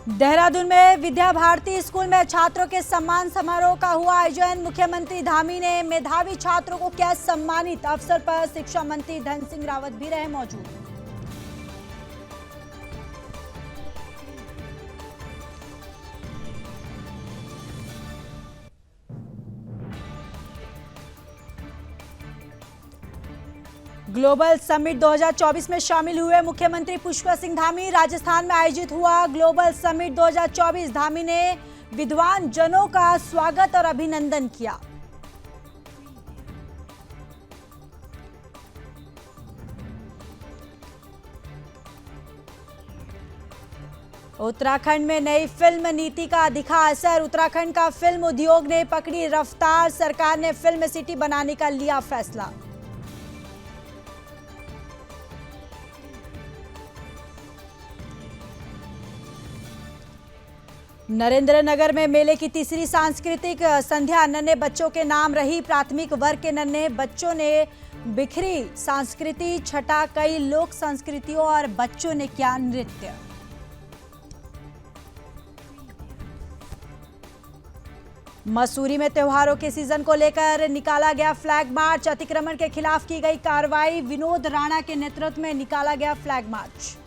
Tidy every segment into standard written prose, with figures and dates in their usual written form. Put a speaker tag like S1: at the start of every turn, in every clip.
S1: देहरादून में विद्या भारती स्कूल में छात्रों के सम्मान समारोह का हुआ आयोजन। मुख्यमंत्री धामी ने मेधावी छात्रों को किया सम्मानित। अवसर पर शिक्षा मंत्री धन सिंह रावत भी रहे मौजूद। ग्लोबल समिट 2024 में शामिल हुए मुख्यमंत्री पुष्कर सिंह धामी। राजस्थान में आयोजित हुआ ग्लोबल समिट 2024। धामी ने विद्वान जनों का स्वागत और अभिनंदन किया। उत्तराखंड में नई फिल्म नीति का दिखा असर। उत्तराखंड का फिल्म उद्योग ने पकड़ी रफ्तार। सरकार ने फिल्म सिटी बनाने का लिया फैसला। नरेंद्रनगर में मेले की तीसरी सांस्कृतिक संध्या नन्हे बच्चों के नाम रही। प्राथमिक वर्ग के नन्हे बच्चों ने बिखरी संस्कृति छटा। कई लोक संस्कृतियों और बच्चों ने किया नृत्य। मसूरी में त्योहारों के सीजन को लेकर निकाला गया फ्लैग मार्च। अतिक्रमण के खिलाफ की गई कार्रवाई। विनोद राणा के नेतृत्व में निकाला गया फ्लैग मार्च।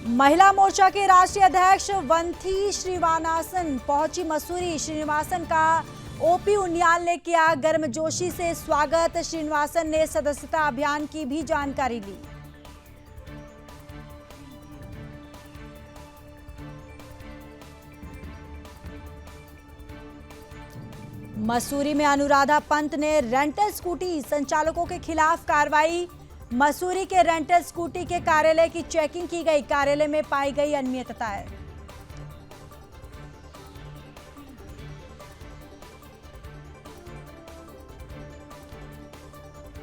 S1: महिला मोर्चा के राष्ट्रीय अध्यक्ष वंथी श्रीनिवासन पहुंची मसूरी। श्रीनिवासन का ओपी उनियाल ने किया गर्मजोशी से स्वागत। श्रीनिवासन ने सदस्यता अभियान की भी जानकारी ली। मसूरी में अनुराधा पंत ने रेंटल स्कूटी संचालकों के खिलाफ कार्रवाई। मसूरी के रेंटल स्कूटी के कार्यालय की चेकिंग की गई। कार्यालय में पाई गई अनियमितताएं।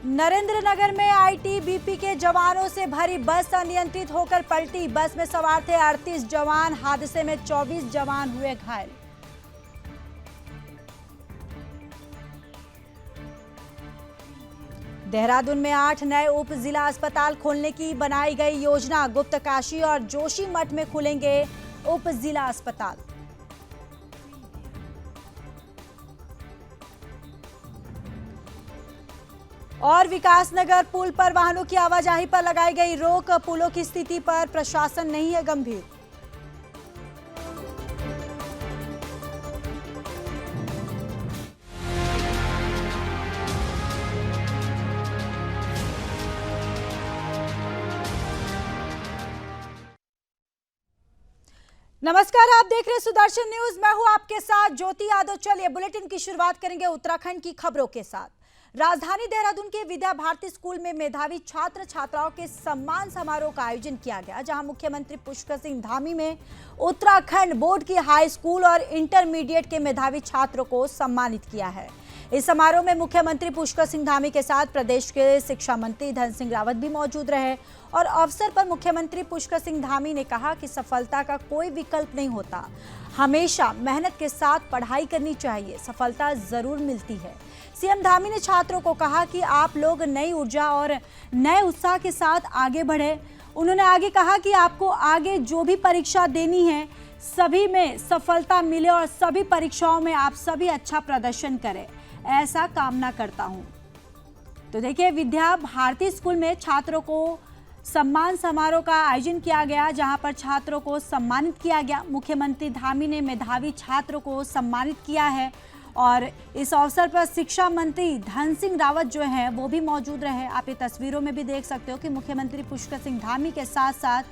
S1: नरेंद्रनगर में आईटीबीपी के जवानों से भरी बस अनियंत्रित होकर पलटी। बस में सवार थे 38 जवान। हादसे में 24 जवान हुए घायल। देहरादून में 8 नए उप जिला अस्पताल खोलने की बनाई गई योजना। गुप्तकाशी और जोशीमठ में खुलेंगे उप जिला अस्पताल। और विकासनगर पुल पर वाहनों की आवाजाही पर लगाई गई रोक। पुलों की स्थिति पर प्रशासन नहीं है गंभीर। नमस्कार, आप देख रहे हैं सुदर्शन न्यूज। मैं हूं आपके साथ ज्योति यादव। चलिए बुलेटिन की शुरुआत करेंगे उत्तराखंड की खबरों के साथ। राजधानी देहरादून के विद्या भारती स्कूल में मेधावी छात्र छात्राओं के सम्मान समारोह का आयोजन किया गया, जहां मुख्यमंत्री पुष्कर सिंह धामी में उत्तराखंड बोर्ड की हाई स्कूल और इंटरमीडिएट के मेधावी छात्रों को सम्मानित किया है। इस समारोह में मुख्यमंत्री पुष्कर सिंह धामी के साथ प्रदेश के शिक्षा मंत्री धन सिंह रावत भी मौजूद रहे। और अवसर पर मुख्यमंत्री पुष्कर सिंह धामी ने कहा कि सफलता का कोई विकल्प नहीं होता, हमेशा मेहनत के साथ पढ़ाई करनी चाहिए, सफलता जरूर मिलती है। सीएम धामी ने छात्रों को कहा कि आप लोग नई ऊर्जा और नए उत्साह के साथ आगे बढ़े। उन्होंने आगे कहा कि आपको आगे जो भी परीक्षा देनी है सभी में सफलता मिले और सभी परीक्षाओं में आप सभी अच्छा प्रदर्शन करें, ऐसा कामना करता हूं। तो देखिए, विद्या भारती स्कूल में छात्रों को सम्मान समारोह का आयोजन किया गया, जहां पर छात्रों को सम्मानित किया गया। मुख्यमंत्री धामी ने मेधावी छात्रों को सम्मानित किया है और इस अवसर पर शिक्षा मंत्री धन सिंह रावत जो हैं वो भी मौजूद रहे। आप ये तस्वीरों में भी देख सकते हो कि मुख्यमंत्री पुष्कर सिंह धामी के साथ साथ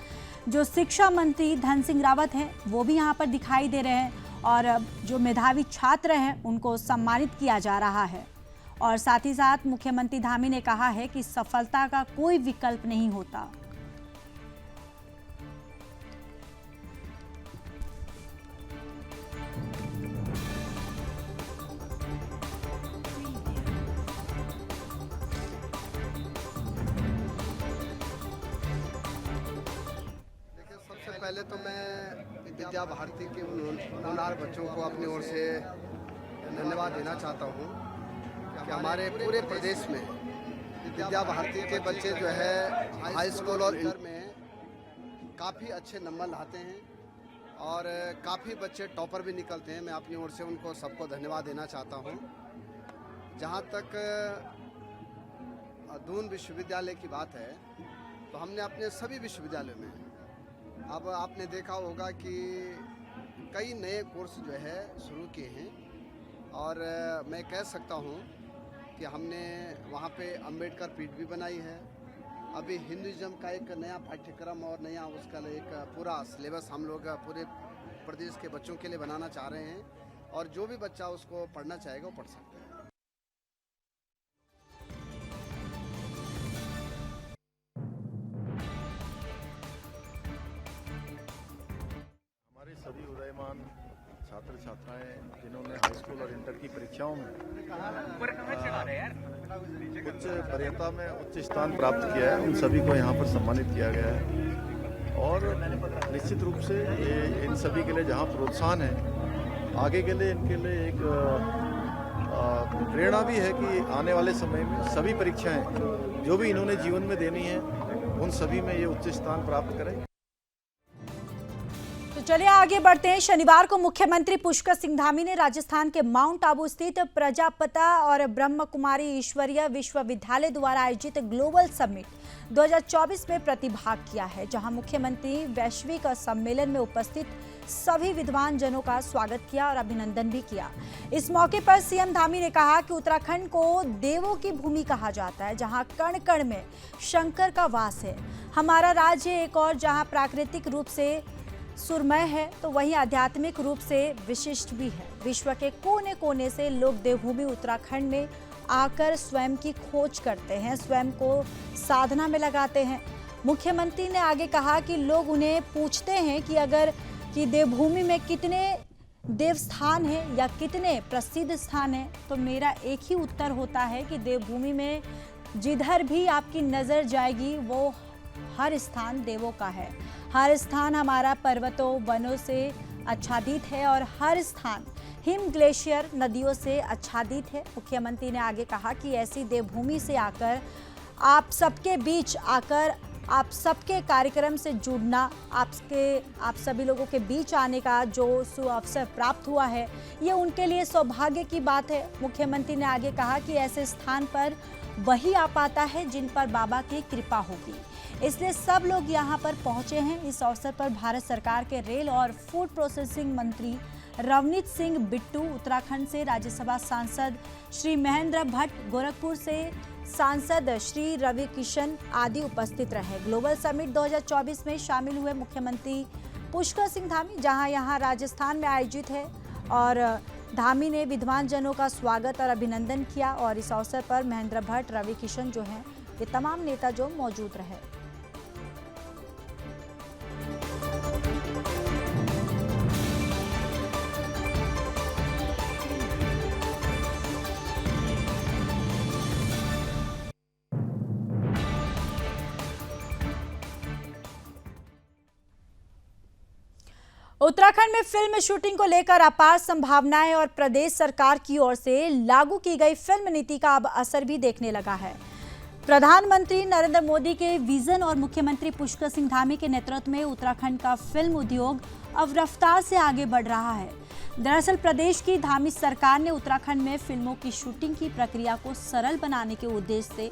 S1: जो शिक्षा मंत्री धन सिंह रावत हैं वो भी यहाँ पर दिखाई दे रहे हैं और जो मेधावी छात्र हैं उनको सम्मानित किया जा रहा है। और साथ ही साथ मुख्यमंत्री धामी ने कहा है कि सफलता का कोई विकल्प नहीं होता।
S2: देखिए, सबसे पहले तो मैं विद्या भारती के उन होनहार बच्चों को अपनी ओर से धन्यवाद देना चाहता हूँ कि हमारे पूरे प्रदेश में विद्या भारती के बच्चे जो है हाई स्कूल और इंटर में काफ़ी अच्छे नंबर लाते हैं और काफ़ी बच्चे टॉपर भी निकलते हैं। मैं अपनी ओर से उनको सबको धन्यवाद देना चाहता हूँ। जहाँ तक दून विश्वविद्यालय की बात है तो हमने अपने सभी विश्वविद्यालयों में अब आपने देखा होगा कि कई नए कोर्स जो है शुरू किए हैं और मैं कह सकता हूँ कि हमने वहाँ पे अंबेडकर पीठ भी बनाई है। अभी हिंदुइज्म का एक नया पाठ्यक्रम और नया उसका एक पूरा सिलेबस हम लोग पूरे प्रदेश के बच्चों के लिए बनाना चाह रहे हैं और जो भी बच्चा उसको पढ़ना चाहेगा वो पढ़ सकता है।
S3: हमारे सभी उदयमान छात्र छात्राएं जिन्होंने हाई स्कूल और इंटर की परीक्षाओं में उच्च वरीयता में उच्च स्थान प्राप्त किया है, उन सभी को यहाँ पर सम्मानित किया गया है। और निश्चित रूप से ये इन सभी के लिए जहाँ प्रोत्साहन है, आगे के लिए इनके लिए एक प्रेरणा भी है कि आने वाले समय में सभी परीक्षाएं जो भी इन्होंने जीवन में देनी है उन सभी में ये उच्च स्थान प्राप्त करें।
S1: तो चलिए आगे बढ़ते हैं। शनिवार को मुख्यमंत्री पुष्कर सिंह धामी ने राजस्थान के माउंट आबू स्थित प्रजापिता और ब्रह्म कुमारी ईश्वरीय विश्वविद्यालय द्वारा आयोजित ग्लोबल समिट 2024 में प्रतिभाग किया है, जहां मुख्यमंत्री वैश्विक सम्मेलन में उपस्थित सभी विद्वान जनों का स्वागत किया और अभिनंदन भी किया। इस मौके पर सीएम धामी ने कहा कि उत्तराखंड को देवों की भूमि कहा जाता है, जहां कण कण में शंकर का वास है। हमारा राज्य एक और जहां प्राकृतिक रूप से सुरमय है तो वहीं आध्यात्मिक रूप से विशिष्ट भी है। विश्व के कोने कोने से लोग देवभूमि उत्तराखंड में आकर स्वयं की खोज करते हैं, स्वयं को साधना में लगाते हैं। मुख्यमंत्री ने आगे कहा कि लोग उन्हें पूछते हैं कि देवभूमि में कितने देव स्थान हैं या कितने प्रसिद्ध स्थान हैं, तो मेरा एक ही उत्तर होता है कि देवभूमि में जिधर भी आपकी नजर जाएगी वो हर स्थान देवों का है। हर स्थान हमारा पर्वतों वनों से आच्छादित है और हर स्थान हिम ग्लेशियर नदियों से आच्छादित है। मुख्यमंत्री ने आगे कहा कि ऐसी देवभूमि से आकर आप सबके बीच आकर आप सबके कार्यक्रम से जुड़ना, आप सभी लोगों के बीच आने का जो सुअवसर प्राप्त हुआ है, ये उनके लिए सौभाग्य की बात है। मुख्यमंत्री ने आगे कहा कि ऐसे स्थान पर वही आ पाता है जिन पर बाबा की कृपा होगी, इसलिए सब लोग यहाँ पर पहुँचे हैं। इस अवसर पर भारत सरकार के रेल और फूड प्रोसेसिंग मंत्री रवनीत सिंह बिट्टू, उत्तराखंड से राज्यसभा सांसद श्री महेंद्र भट्ट, गोरखपुर से सांसद श्री रवि किशन आदि उपस्थित रहे। ग्लोबल समिट 2024 में शामिल हुए मुख्यमंत्री पुष्कर सिंह धामी, जहां यहां राजस्थान में आयोजित है, और धामी ने विद्वान जनों का स्वागत और अभिनंदन किया। और इस अवसर पर महेंद्र भट्ट, रवि किशन जो हैं, ये तमाम नेता जो मौजूद रहे। उत्तराखंड में फिल्म शूटिंग को लेकर अपार संभावनाएं और प्रदेश सरकार की ओर से लागू की गई फिल्म नीति का अब असर भी देखने लगा है। प्रधानमंत्री नरेंद्र मोदी के विजन और मुख्यमंत्री पुष्कर सिंह धामी के नेतृत्व में उत्तराखंड का फिल्म उद्योग अब रफ्तार से आगे बढ़ रहा है। दरअसल प्रदेश की धामी सरकार ने उत्तराखंड में फिल्मों की शूटिंग की प्रक्रिया को सरल बनाने के उद्देश्य से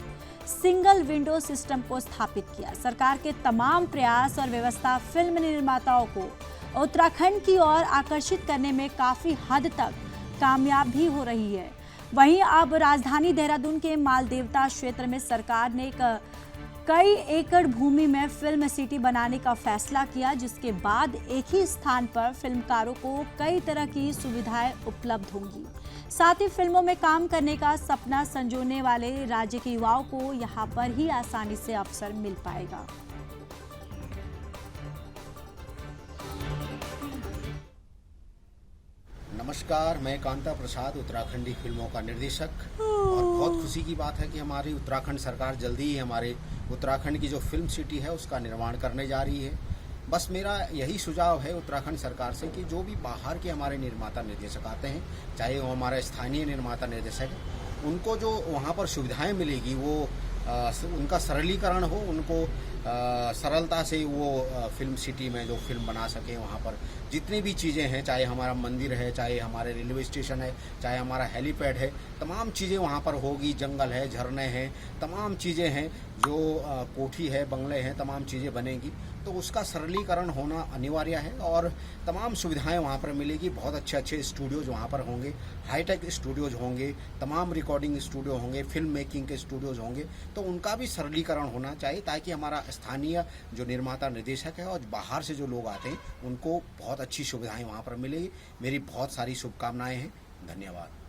S1: सिंगल विंडो सिस्टम को स्थापित किया। सरकार के तमाम प्रयास और व्यवस्था फिल्म निर्माताओं को उत्तराखंड की ओर आकर्षित करने में काफी हद तक कामयाब भी हो रही है। वहीं अब राजधानी देहरादून के मालदेवता क्षेत्र में सरकार ने कई एकड़ भूमि में फिल्म सिटी बनाने का फैसला किया, जिसके बाद एक ही स्थान पर फिल्मकारों को कई तरह की सुविधाएं उपलब्ध होंगी। साथ ही फिल्मों में काम करने का सपना संजोने वाले राज्य के युवाओं को यहां पर ही आसानी से अवसर मिल पाएगा।
S4: नमस्कार, मैं कांता प्रसाद, उत्तराखंडी फिल्मों का निर्देशक। और बहुत खुशी की बात है कि हमारी उत्तराखंड सरकार जल्दी ही हमारे उत्तराखंड की जो फिल्म सिटी है उसका निर्माण करने जा रही है। बस मेरा यही सुझाव है उत्तराखंड सरकार से कि जो भी बाहर के हमारे निर्माता निर्देशक आते हैं, चाहे वो हमारा स्थानीय निर्माता निर्देशक है, उनको जो वहाँ पर सुविधाएं मिलेगी वो उनका सरलीकरण हो, उनको सरलता से वो फिल्म सिटी में जो फिल्म बना सकें। वहाँ पर जितनी भी चीज़ें हैं, चाहे हमारा मंदिर है, चाहे हमारे रेलवे स्टेशन है, चाहे हमारा हेलीपैड है, तमाम चीज़ें वहाँ पर होगी। जंगल है, झरने हैं, तमाम चीज़ें हैं, जो कोठी है, बंगले हैं, तमाम चीज़ें बनेगी। तो उसका सरलीकरण होना अनिवार्य है और तमाम सुविधाएं वहाँ पर मिलेगी। बहुत अच्छे अच्छे स्टूडियोज वहाँ पर होंगे, हाईटेक स्टूडियोज होंगे, तमाम रिकॉर्डिंग स्टूडियो होंगे, फिल्म मेकिंग के स्टूडियोज होंगे। तो उनका भी सरलीकरण होना चाहिए ताकि हमारा स्थानीय जो निर्माता निर्देशक है और बाहर से जो लोग आते हैं उनको बहुत अच्छी सुविधाएं वहाँ पर मिलेगी। मेरी बहुत सारी शुभकामनाएं हैं। धन्यवाद।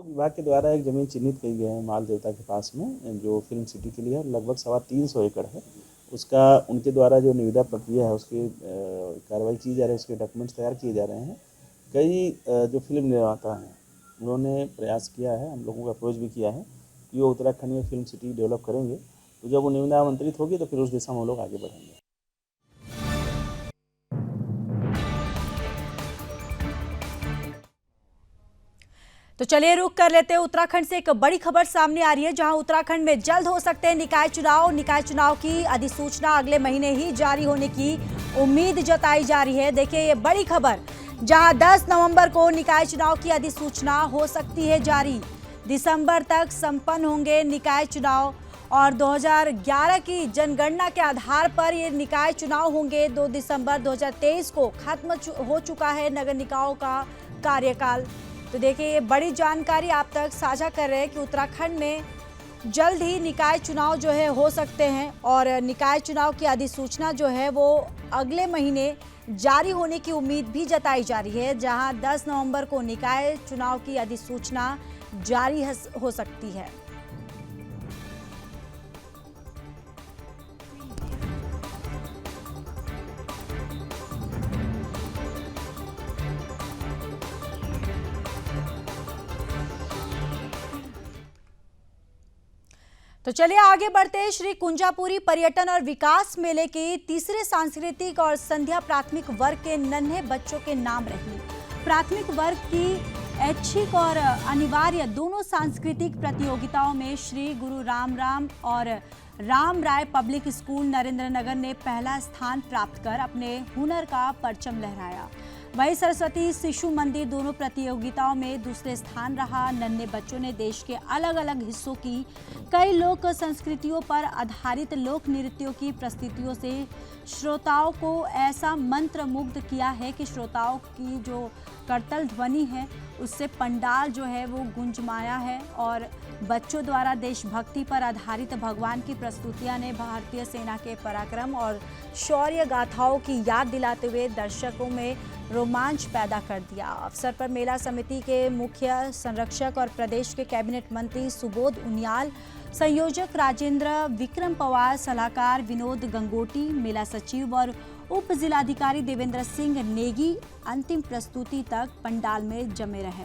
S5: विभाग के द्वारा एक ज़मीन चिन्हित की गई है माल देवता के पास में, जो फिल्म सिटी के लिए है, लगभग 325 एकड़ है। उसका उनके द्वारा जो निविदा प्रक्रिया है उसकी कार्रवाई की जा रही है, उसके डॉक्यूमेंट्स तैयार किए जा रहे हैं। कई जो फिल्म निर्माता हैं उन्होंने प्रयास किया है, हम लोगों को अप्रोच भी किया है कि वो उत्तराखंड में फिल्म सिटी डेवलप करेंगे। तो जब वो निविदा आमंत्रित होगी तो फिर उस दिशा में हम लोग आगे बढ़ेंगे।
S1: तो चलिए रुक कर लेते हैं उत्तराखंड से। एक बड़ी खबर सामने आ रही है, जहां उत्तराखंड में जल्द हो सकते हैं निकाय चुनाव। निकाय चुनाव की अधिसूचना अगले महीने ही जारी होने की उम्मीद जताई जा रही है। देखिए ये बड़ी खबर, जहां 10 नवंबर को निकाय चुनाव की अधिसूचना हो सकती है जारी। दिसंबर तक संपन्न होंगे निकाय चुनाव और 2011 की जनगणना के आधार पर ये निकाय चुनाव होंगे। 2 दिसंबर 2023 को खत्म हो चुका है नगर निकायों का कार्यकाल। तो देखिए ये बड़ी जानकारी आप तक साझा कर रहे हैं कि उत्तराखंड में जल्द ही निकाय चुनाव जो है हो सकते हैं और निकाय चुनाव की अधिसूचना जो है वो अगले महीने जारी होने की उम्मीद भी जताई जा रही है, जहां 10 नवंबर को निकाय चुनाव की अधिसूचना जारी हो सकती है। तो चलिए आगे बढ़ते हैं। श्री कुंजापुरी पर्यटन और विकास मेले की तीसरे सांस्कृतिक और संध्या प्राथमिक वर्ग के नन्हे बच्चों के नाम रही। प्राथमिक वर्ग की ऐच्छिक और अनिवार्य दोनों सांस्कृतिक प्रतियोगिताओं में श्री गुरु राम और राम राय पब्लिक स्कूल नरेंद्रनगर ने पहला स्थान प्राप्त कर अपने हुनर का परचम लहराया। वहीं सरस्वती शिशु मंदिर दोनों प्रतियोगिताओं में दूसरे स्थान रहा। नन्हे बच्चों ने देश के अलग अलग हिस्सों की कई लोक संस्कृतियों पर आधारित लोक नृत्यों की प्रस्तुतियों से श्रोताओं को ऐसा मंत्र मुग्ध किया है कि श्रोताओं की जो करतल ध्वनि है उससे पंडाल जो है वो गुंजमाया है। और बच्चों द्वारा देशभक्ति पर आधारित भगवान की प्रस्तुतियां ने भारतीय सेना के पराक्रम और शौर्य गाथाओं की याद दिलाते हुए दर्शकों में रोमांच पैदा कर दिया। अवसर पर मेला समिति के मुख्य संरक्षक और प्रदेश के कैबिनेट मंत्री सुबोध उनियाल, संयोजक राजेंद्र विक्रम पवार, सलाहकार विनोद गंगोटी, मेला सचिव और उप जिलाधिकारी देवेंद्र सिंह नेगी अंतिम प्रस्तुति तक पंडाल में जमे रहे।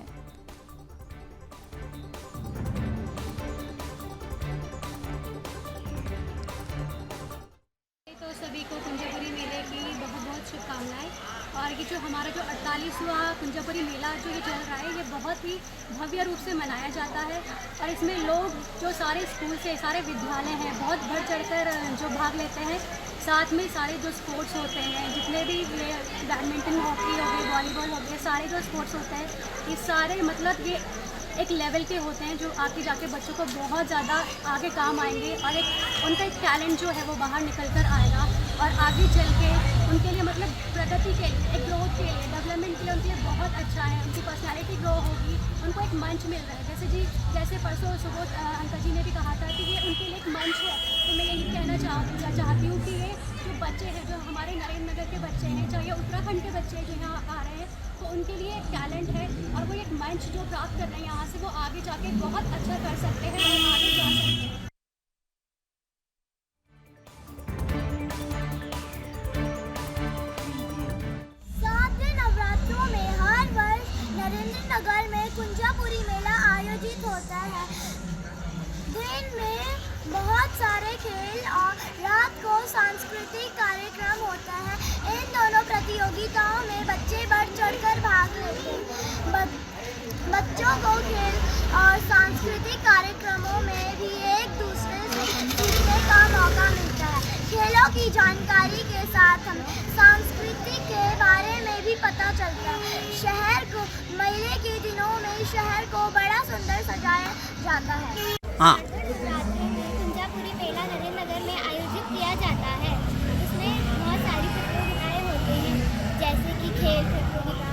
S6: तो सभी को कुंजापुरी मेले की बहुत बहुत शुभकामनाएं। और ये जो हमारा जो 48वां कुंजापुरी मेला जो ये चल रहा है, ये बहुत ही भव्य रूप से मनाया जाता है। और इसमें लोग जो सारे स्कूल से, सारे विद्यालय हैं, बहुत बढ़ चढ़कर जो भाग लेते हैं। साथ में सारे जो स्पोर्ट्स होते हैं, जितने भी बैडमिंटन, हॉकी हो गए, वॉलीबॉल हो गए, सारे जो स्पोर्ट्स होते हैं, ये सारे मतलब ये एक लेवल के होते हैं जो आगे जाके बच्चों को बहुत ज़्यादा आगे काम आएंगे। और एक उनका एक टैलेंट जो है वो बाहर निकल कर आएगा और आगे चल के उनके लिए मतलब प्रगति के लिए, एक ग्रोथ के लिए, डेवलपमेंट के लिए उनके लिए बहुत अच्छा है। उनकी पर्सनैलिटी ग्रो होगी, उनको एक मंच मिल रहा है। जैसे परसों सुबोध अंकल जी ने भी कहा था कि ये उनके लिए एक मंच है। तो मैं यही कहना चाहती हूँ कि ये जो बच्चे हैं, जो हमारे नरेंद्रनगर के बच्चे हैं, चाहे उत्तराखंड के बच्चे जो यहाँ आ रहे हैं, तो उनके लिए एक टैलेंट है और वो एक मंच जो प्राप्त कर रहे हैं यहाँ से, वो आगे जाके बहुत अच्छा कर सकते हैं और आगे जा सकते हैं।
S7: नवरात्रों में हर वर्ष नरेंद्रनगर में कुंजापुरी मेला आयोजित होता है। दिन में बहुत सारे खेल और रात को सांस्कृतिक कार्यक्रम होता है। इन दोनों प्रतियोगिताओं में बच्चे बढ़ चढ़कर बच्चों को खेल और सांस्कृतिक कार्यक्रमों में भी एक दूसरे से सीखने का मौका मिलता है। खेलों की जानकारी के साथ हमें संस्कृति के बारे में भी पता चलता है। शहर को मेले के दिनों में शहर को बड़ा सुंदर सजाया जाता है।
S8: कुंजापुरी मेला नरेंद्र नगर में आयोजित किया जाता है। इसमें बहुत सारी प्रतियोगिताएं होती हैं, जैसे कि खेल प्रतियोगिता,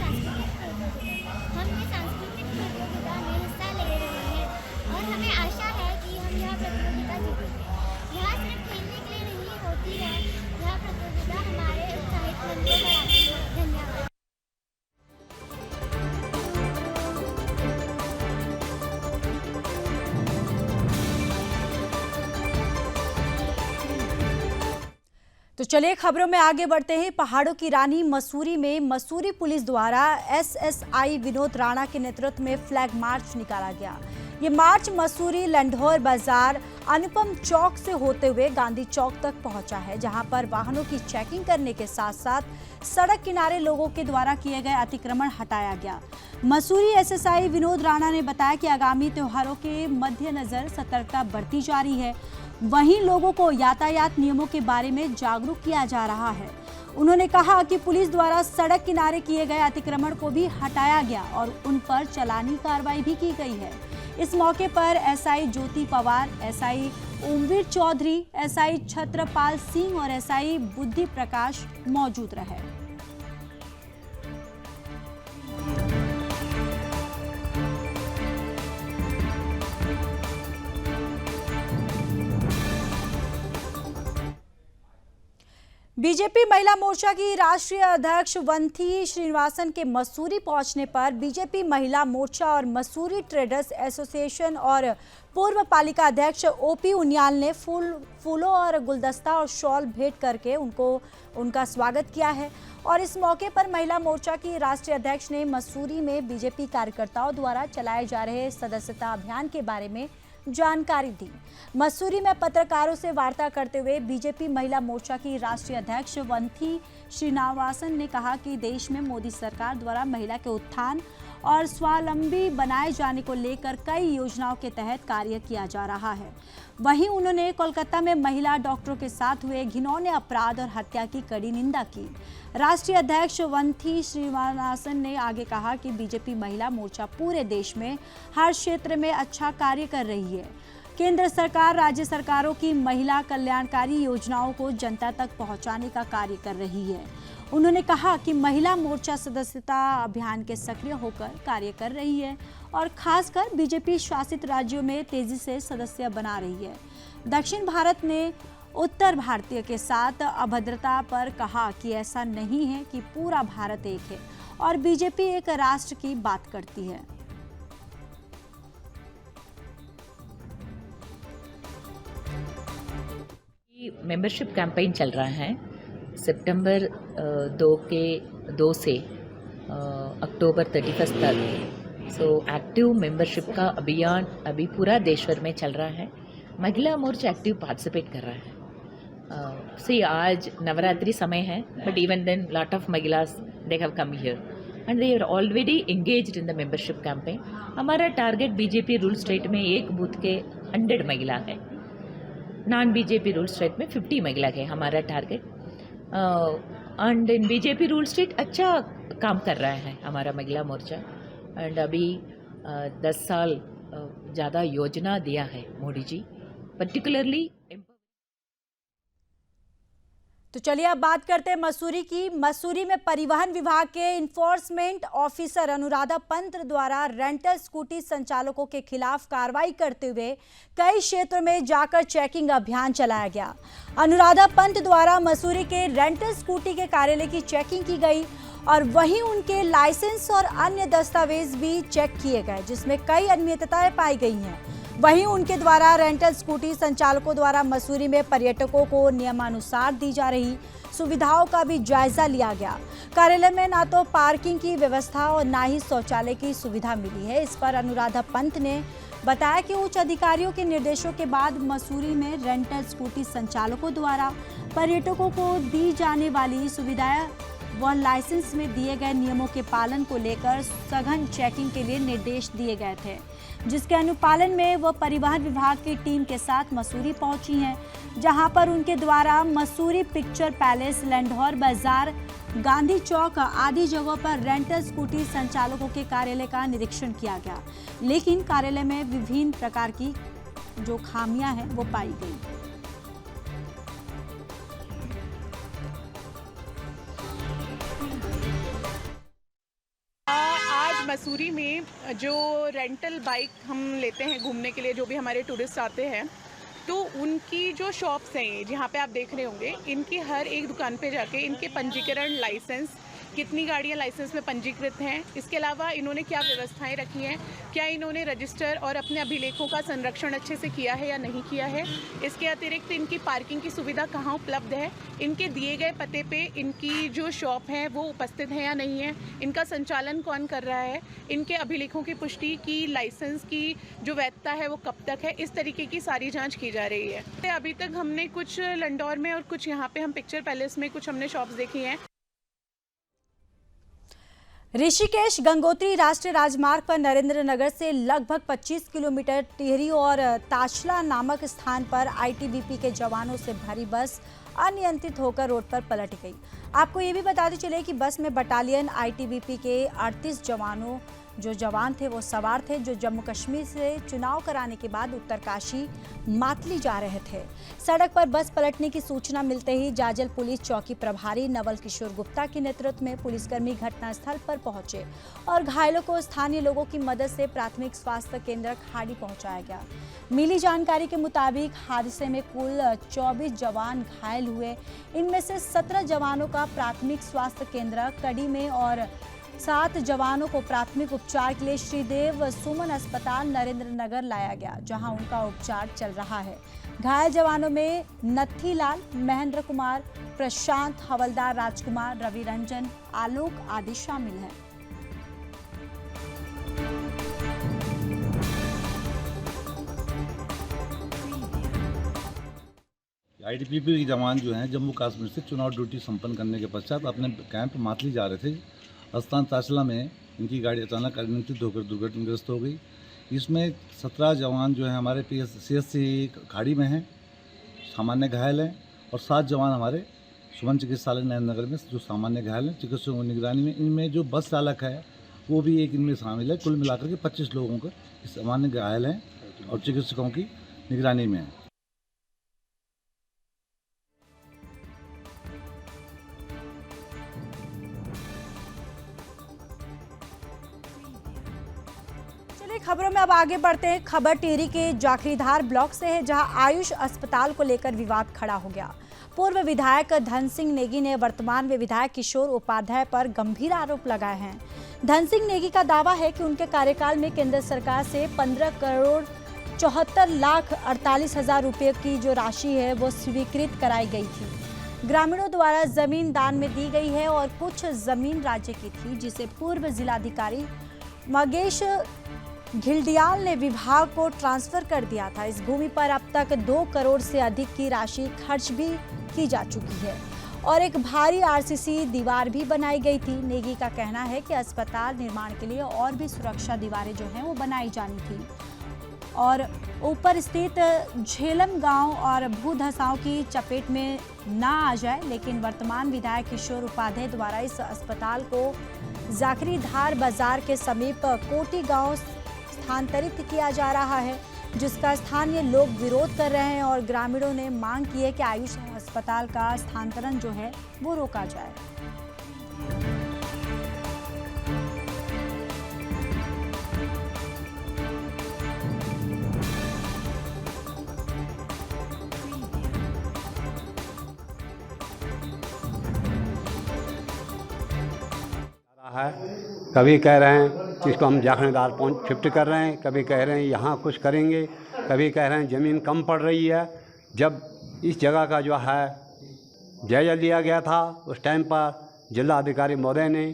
S8: सांस्कृतिक प्रतियोगिता। हम ये सांस्कृतिक प्रतियोगिता में हिस्सा ले रहे हैं और हमें आशा है कि हम यह प्रतियोगिता जीतेंगे। यह सिर्फ खेलने के लिए नहीं होती है, यह प्रतियोगिता हमारे उत्साहित मन को बढ़ाती है। धन्यवाद।
S1: तो चलिए खबरों में आगे बढ़ते हैं। पहाड़ों की रानी मसूरी में मसूरी पुलिस द्वारा एसएसआई विनोद राणा के नेतृत्व में फ्लैग मार्च निकाला गया। ये मार्च मसूरी लंढौर बाजार अनुपम चौक से होते हुए गांधी चौक तक पहुंचा है, जहां पर वाहनों की चेकिंग करने के साथ साथ सड़क किनारे लोगों के द्वारा किए गए अतिक्रमण हटाया गया। मसूरी एसएसआई विनोद राणा ने बताया कि आगामी त्योहारों के मद्देनजर सतर्कता बढ़ती जा रही है, वहीं लोगों को यातायात नियमों के बारे में जागरूक किया जा रहा है। उन्होंने कहा कि पुलिस द्वारा सड़क किनारे किए गए अतिक्रमण को भी हटाया गया और उन पर चालानी कार्रवाई भी की गई है। इस मौके पर एसआई ज्योति पवार, एसआई ओमवीर चौधरी, एसआई छत्रपाल सिंह और एसआई बुद्धि प्रकाश मौजूद रहे। बीजेपी महिला मोर्चा की राष्ट्रीय अध्यक्ष वंथी श्रीनिवासन के मसूरी पहुंचने पर बीजेपी महिला मोर्चा और मसूरी ट्रेडर्स एसोसिएशन और पूर्व पालिका अध्यक्ष ओपी उनियाल ने फूलों और गुलदस्ता और शॉल भेंट करके उनका स्वागत किया है। और इस मौके पर महिला मोर्चा की राष्ट्रीय अध्यक्ष ने मसूरी में बीजेपी कार्यकर्ताओं द्वारा चलाए जा रहे सदस्यता अभियान के बारे में जानकारी दी। मसूरी में पत्रकारों से वार्ता करते हुए बीजेपी महिला मोर्चा की राष्ट्रीय अध्यक्ष वंथी श्रीनिवासन ने कहा कि देश में मोदी सरकार द्वारा महिला के उत्थान और स्वावलंबी बनाए जाने को लेकर कई योजनाओं के तहत कार्य किया जा रहा है। वहीं उन्होंने कोलकाता में महिला डॉक्टरों के साथ हुए घिनौने अपराध और हत्या की कड़ी निंदा की। राष्ट्रीय अध्यक्ष वंथी श्रीनिवासन ने आगे कहा कि बीजेपी महिला मोर्चा पूरे देश में हर क्षेत्र में अच्छा कार्य कर रही है। केंद्र सरकार राज्य सरकारों की महिला कल्याणकारी योजनाओं को जनता तक पहुंचाने का कार्य कर रही है। उन्होंने कहा कि महिला मोर्चा सदस्यता अभियान के सक्रिय होकर कार्य कर रही है और खासकर बीजेपी शासित राज्यों में तेजी से सदस्य बना रही है। दक्षिण भारत ने उत्तर भारतीय के साथ अभद्रता पर कहा कि ऐसा नहीं है कि पूरा भारत एक है और बीजेपी एक राष्ट्र की बात करती है।
S9: मेंबरशिप कैंपेन चल रहा है सितंबर 2 से अक्टूबर 31 तक। सो एक्टिव मेंबरशिप का अभियान अभी पूरा देश भर में चल रहा है। महिला मोर्चा एक्टिव पार्टिसिपेट कर रहा है। आज नवरात्रि समय है, but even then lot of महिलास they have come here and they are already engaged in the membership campaign. हमारा टारगेट बीजेपी रूल स्टेट में एक बूथ के 100 महिला है, नॉन बीजेपी रूल स्टेट में 50 महिला है हमारा target. And in BJP rule state अच्छा काम कर रहा है हमारा महिला मोर्चा। एंड अभी 10 साल ज़्यादा योजना दिया है मोदी जी, पर्टिकुलरली।
S1: तो चलिए अब बात करते हैं मसूरी की। मसूरी में परिवहन विभाग के इन्फोर्समेंट ऑफिसर अनुराधा पंत द्वारा रेंटल स्कूटी संचालकों के खिलाफ कार्रवाई करते हुए कई क्षेत्रों में जाकर चेकिंग अभियान चलाया गया। अनुराधा पंत द्वारा मसूरी के रेंटल स्कूटी के कार्यालय की चेकिंग की गई और वहीं उनके लाइसेंस और अन्य दस्तावेज भी चेक किए गए, जिसमें कई अनियमितताएं पाई गई हैं। वहीं उनके द्वारा रेंटल स्कूटी संचालकों द्वारा मसूरी में पर्यटकों को नियमानुसार दी जा रही सुविधाओं का भी जायजा लिया गया। कार्यालय में ना तो पार्किंग की व्यवस्था और ना ही शौचालय की सुविधा मिली है। इस पर अनुराधा पंत ने बताया कि उच्च अधिकारियों के निर्देशों के बाद मसूरी में रेंटल स्कूटी संचालकों द्वारा पर्यटकों को दी जाने वाली सुविधाएं वह लाइसेंस में दिए गए नियमों के पालन को लेकर सघन चेकिंग के लिए निर्देश दिए गए थे, जिसके अनुपालन में वह परिवहन विभाग की टीम के साथ मसूरी पहुंची हैं, जहां पर उनके द्वारा मसूरी पिक्चर पैलेस, लैंढौर बाजार, गांधी चौक आदि जगहों पर रेंटल स्कूटी संचालकों के कार्यालय का निरीक्षण किया गया, लेकिन कार्यालय में विभिन्न प्रकार की जो खामियां हैं वो पाई गई।
S10: आज मसूरी में जो रेंटल बाइक हम लेते हैं घूमने के लिए, जो भी हमारे टूरिस्ट आते हैं, तो उनकी जो शॉप्स हैं जहाँ पे आप देख रहे होंगे, इनकी हर एक दुकान पे जाके इनके पंजीकरण, लाइसेंस, कितनी गाड़ियाँ लाइसेंस में पंजीकृत हैं, इसके अलावा इन्होंने क्या व्यवस्थाएं रखी हैं, क्या इन्होंने रजिस्टर और अपने अभिलेखों का संरक्षण अच्छे से किया है या नहीं किया है, इसके अतिरिक्त इनकी पार्किंग की सुविधा कहाँ उपलब्ध है, इनके दिए गए पते पे इनकी जो शॉप है वो उपस्थित है या नहीं है, इनका संचालन कौन कर रहा है, इनके अभिलेखों की पुष्टि की, लाइसेंस की जो वैधता है वो कब तक है, इस तरीके की सारी जाँच की जा रही है। अभी तक हमने कुछ लंडौर में और कुछ यहाँ पे हम पिक्चर पैलेस में कुछ हमने शॉप्स देखी हैं।
S1: ऋषिकेश गंगोत्री राष्ट्रीय राजमार्ग पर नरेंद्र नगर से लगभग 25 किलोमीटर टिहरी और ताशला नामक स्थान पर आईटीबीपी के जवानों से भरी बस अनियंत्रित होकर रोड पर पलट गई। आपको ये भी बताते चले कि बस में बटालियन आईटीबीपी के 38 जवान थे वो सवार थे, जो जम्मू कश्मीर से चुनाव कराने के बाद उत्तरकाशी मातली जा रहे थे। सड़क पर बस पलटने की सूचना मिलते ही जाजल पुलिस चौकी प्रभारी नवल किशोर गुप्ता के नेतृत्व में पुलिसकर्मी घटनास्थल पर पहुंचे और घायलों को स्थानीय लोगों की मदद से प्राथमिक स्वास्थ्य केंद्र खाड़ी पहुंचाया गया। मिली जानकारी के मुताबिक हादसे में कुल 24 जवान घायल हुए। इनमें से 17 जवानों का प्राथमिक स्वास्थ्य केंद्र कड़ी में और 7 जवानों को प्राथमिक उपचार के लिए श्रीदेव सुमन अस्पताल नरेंद्र नगर लाया गया, जहां उनका उपचार चल रहा है। घायल जवानों में नत्थी लाल, महेंद्र कुमार, प्रशांत, हवलदार राजकुमार, रवि रंजन, आलोक आदि शामिल हैं।
S11: आईटीबीपी के जवान जो हैं जम्मू कश्मीर से चुनाव ड्यूटी संपन्न करने के पश्चात अपने कैंप मातली जा रहे थे। स्थान ताशला में इनकी गाड़ी अचानक अनियंत्रित होकर दुर्घटनाग्रस्त हो गई। इसमें 17 जवान जो हैं हमारे सीएससी खाड़ी में हैं, सामान्य घायल हैं, और 7 जवान हमारे सुमन चिकित्सालय नरेंद्र नगर में जो सामान्य घायल हैं, चिकित्सकों की निगरानी में। इनमें जो बस चालक है वो भी एक इनमें शामिल है। कुल मिलाकर के 25 लोगों को सामान्य घायल हैं और चिकित्सकों की निगरानी में है।
S1: खबरों में अब आगे बढ़ते हैं। खबर टिहरी के जाखरीधार ब्लॉक से है, जहां आयुष अस्पताल को लेकर विवाद खड़ा हो गया। पूर्व विधायक धन सिंह नेगी ने वर्तमान में विधायक किशोर उपाध्याय पर गंभीर आरोप लगाए हैं। धन सिंह नेगी का दावा है कि उनके कार्यकाल में केंद्र सरकार से 15 करोड़ 74,48,000 रुपये की जो राशि है वो स्वीकृत कराई गई थी। ग्रामीणों द्वारा जमीन दान में दी गई है और कुछ जमीन राज्य की थी, जिसे पूर्व जिलाधिकारी मगेश घिल्डियाल ने विभाग को ट्रांसफर कर दिया था। इस भूमि पर अब तक 2 करोड़ से अधिक की राशि खर्च भी की जा चुकी है और एक भारी आरसीसी दीवार भी बनाई गई थी। नेगी का कहना है कि अस्पताल निर्माण के लिए और भी सुरक्षा दीवारें जो हैं वो बनाई जानी थी और ऊपर स्थित झेलम गांव और भू धसाओं की चपेट में ना आ जाए। लेकिन वर्तमान विधायक किशोर उपाध्याय द्वारा इस अस्पताल को जाखरीधार बाजार के समीप कोटी गांव स्थानांतरित किया जा रहा है, जिसका स्थानीय लोग विरोध कर रहे हैं और ग्रामीणों ने मांग की है कि आयुष अस्पताल का स्थानांतरण जो है वो रोका जाए।
S12: कभी कह रहे हैं कि इसको हम जाखरीदार शिफ्ट कर रहे हैं, कभी कह रहे हैं यहाँ कुछ करेंगे, कभी कह रहे हैं ज़मीन कम पड़ रही है। जब इस जगह का जो है जायजा लिया गया था, उस टाइम पर जिला अधिकारी महोदय ने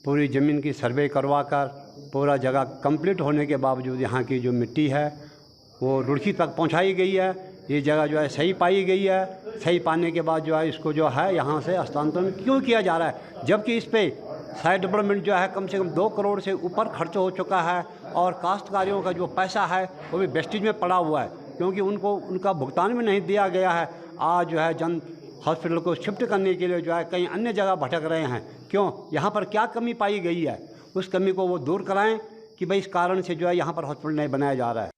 S12: पूरी ज़मीन की सर्वे करवा कर पूरा जगह कंप्लीट होने के बावजूद यहाँ की जो मिट्टी है वो रुड़की तक पहुँचाई गई है। ये जगह जो है सही पाई गई है। सही पाने के बाद जो है इसको जो है यहाँ से हस्तांतरण क्यों किया जा रहा है, जबकि इस पे साइड डेवलपमेंट जो है कम से कम 2 करोड़ से ऊपर खर्च हो चुका है और काश्तकारियों का जो पैसा है वो भी वेस्टेज में पड़ा हुआ है, क्योंकि उनको उनका भुगतान भी नहीं दिया गया है। आज जो है जन हॉस्पिटल को शिफ्ट करने के लिए जो है कहीं अन्य जगह भटक रहे हैं। क्यों, यहाँ पर क्या कमी पाई गई है, उस कमी को वो दूर कराएं कि भाई इस कारण से जो है यहाँ पर हॉस्पिटल नहीं बनाया जा रहा है।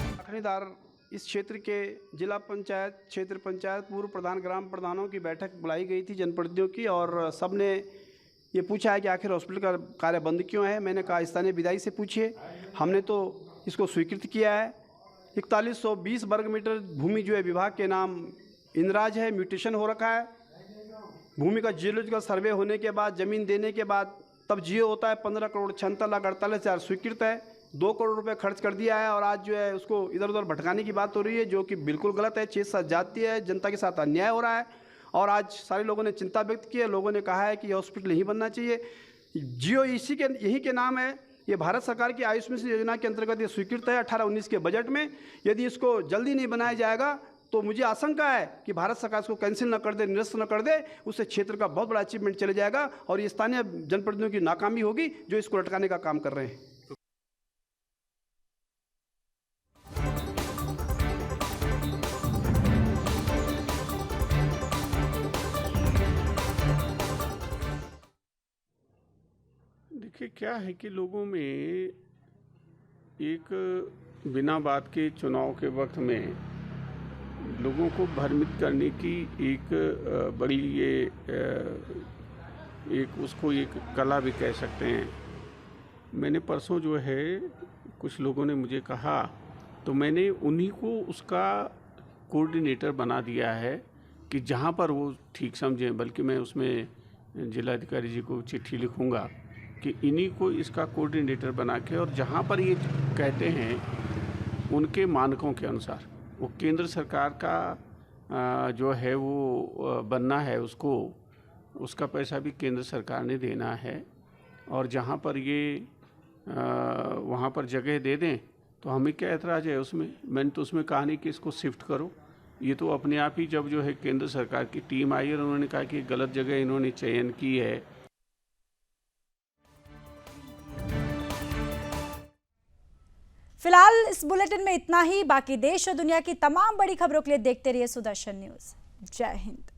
S13: लाखनीदार इस क्षेत्र के जिला पंचायत, क्षेत्र पंचायत, पूर्व प्रधान, ग्राम प्रधानों की बैठक बुलाई गई थी जनप्रतिनिधियों की, और सबने ये पूछा है कि आखिर हॉस्पिटल का कार्य बंद क्यों है। मैंने कहा स्थानीय विधायक से पूछिए, हमने तो इसको स्वीकृत किया है। 4120 वर्ग मीटर भूमि जो है विभाग के नाम इंद्राज है, म्यूटेशन हो रखा है। भूमि का जियोलॉजिकल सर्वे होने के बाद, ज़मीन देने के बाद तब जियो होता है। 15,76,48,000 स्वीकृत है, 2 करोड़ रुपए खर्च कर दिया है, और आज जो है उसको इधर उधर भटकाने की बात हो रही है, जो कि बिल्कुल गलत है। 6 साथ जाती है, जनता के साथ अन्याय हो रहा है, और आज सारे लोगों ने चिंता व्यक्त की है। लोगों ने कहा है कि हॉस्पिटल नहीं बनना चाहिए। जियो यही के नाम है। ये भारत सरकार की आयुष्मान योजना के अंतर्गत ये स्वीकृत है 18-19 के बजट में। यदि इसको जल्दी नहीं बनाया जाएगा तो मुझे आशंका है कि भारत सरकार इसको कैंसिल न कर दे, निरस्त न कर दे, उससे क्षेत्र का बहुत बड़ा अचीवमेंट चले जाएगा, और ये स्थानीय जनप्रतिनिधियों की नाकामी होगी जो इसको लटकाने का काम कर रहे हैं।
S14: देखिए, क्या है कि लोगों में एक बिना बात के चुनाव के वक्त में लोगों को भ्रमित करने की एक बड़ी ये एक उसको एक कला भी कह सकते हैं। मैंने परसों जो है कुछ लोगों ने मुझे कहा, तो मैंने उन्हीं को उसका कोऑर्डिनेटर बना दिया है कि जहाँ पर वो ठीक समझें। बल्कि मैं उसमें जिलाधिकारी जी को चिट्ठी लिखूँगा कि इन्हीं को इसका कोऑर्डिनेटर बना के, और जहाँ पर ये कहते हैं उनके मानकों के अनुसार वो केंद्र सरकार का जो है वो बनना है, उसका पैसा भी केंद्र सरकार ने देना है, और जहाँ पर ये वहाँ पर जगह दे दें तो हमें क्या ऐतराज़ है उसमें। मैंने तो उसमें कहा नहीं कि इसको शिफ्ट करो, ये तो अपने आप ही जब जो है केंद्र सरकार की टीम आई और उन्होंने कहा कि गलत जगह इन्होंने चयन की है।
S1: फिलहाल इस बुलेटिन में इतना ही। बाकी देश और दुनिया की तमाम बड़ी खबरों के लिए देखते रहिए सुदर्शन न्यूज़। जय हिंद।